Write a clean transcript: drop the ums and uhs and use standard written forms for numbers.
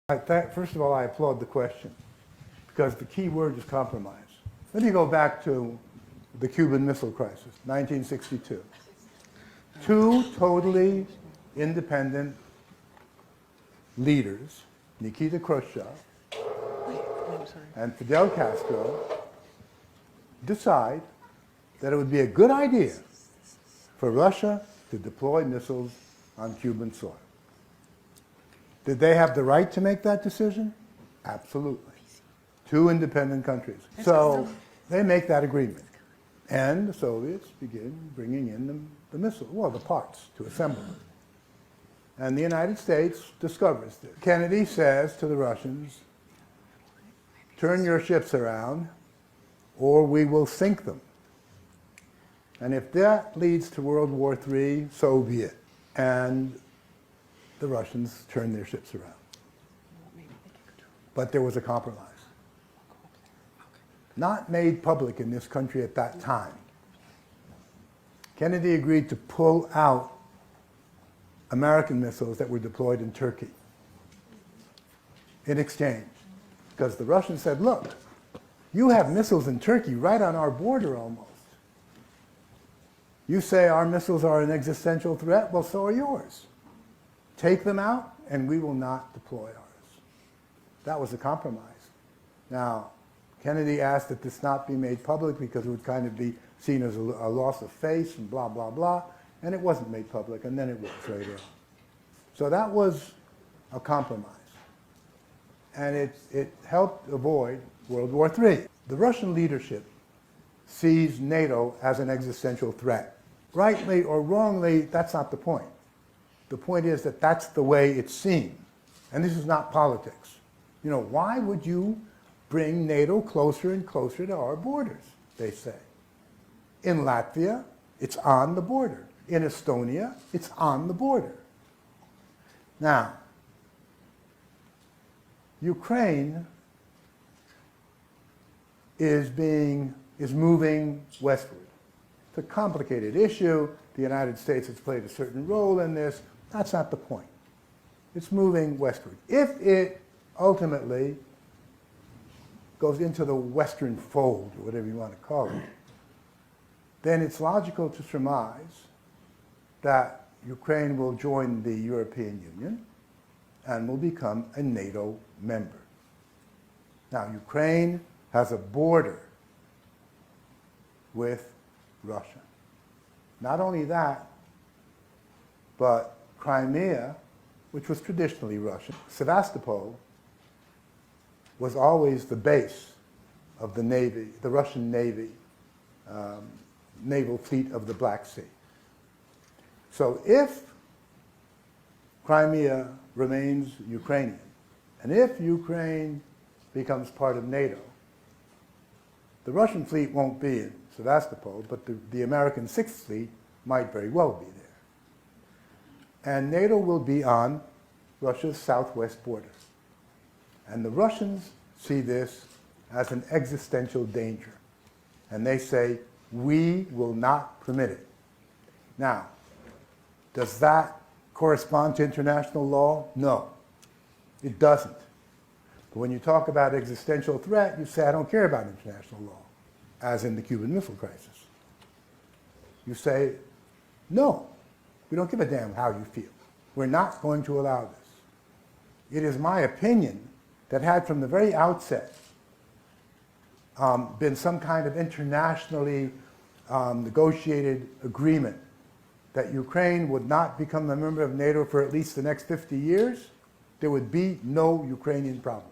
First of all, I applaud the question because the key word is compromise. Let me go back to the Cuban Missile Crisis, 1962. Two totally independent leaders, Nikita Khrushchev and Fidel Castro, decide that it would be a good idea for Russia to deploy missiles on Cuban soil. Did they have the right to make that decision? Absolutely. Two independent countries. So they make that agreement. And the Soviets begin bringing in the missiles, well, the parts to assemble them. And the United States discovers this. Kennedy says to the Russians, turn your ships around or we will sink them. And if that leads to World War III, so be it. And the Russians turned their ships around. But there was a compromise. Not made public in this country at that time. Kennedy agreed to pull out American missiles that were deployed in Turkey in exchange. Because the Russians said, look, you have missiles in Turkey right on our border almost. You say our missiles are an existential threat, well, so are yours. Take them out and we will not deploy ours. That was a compromise. Now, Kennedy asked that this not be made public because it would kind of be seen as a loss of face and blah, blah, blah. And it wasn't made public, and then it was later on. So that was a compromise. And it helped avoid World War III. The Russian leadership sees NATO as an existential threat. Rightly or wrongly, that's not the point. The point is that that's the way it's seen. And this is not politics. You know, why would you bring NATO closer and closer to our borders, they say. In Latvia, it's on the border. In Estonia, it's on the border. Now, Ukraine is moving westward. It's a complicated issue. The United States has played a certain role in this. That's not the point. It's moving westward. If it ultimately goes into the Western fold, or whatever you want to call it, then it's logical to surmise that Ukraine will join the European Union and will become a NATO member. Now, Ukraine has a border with Russia. Not only that, but Crimea, which was traditionally Russian, Sevastopol was always the base of the Navy, the Russian Navy, naval fleet of the Black Sea. So if Crimea remains Ukrainian, and if Ukraine becomes part of NATO, the Russian fleet won't be in Sevastopol, but the American Sixth Fleet might very well be there. And NATO will be on Russia's southwest border. And the Russians see this as an existential danger. And they say, we will not permit it. Now, does that correspond to international law? No, it doesn't. But when you talk about existential threat, you say, I don't care about international law, as in the Cuban Missile Crisis. You say, no, we don't give a damn how you feel. We're not going to allow this. It is my opinion that had from the very outset been some kind of internationally negotiated agreement that Ukraine would not become a member of NATO for at least the next 50 years, there would be no Ukrainian problem.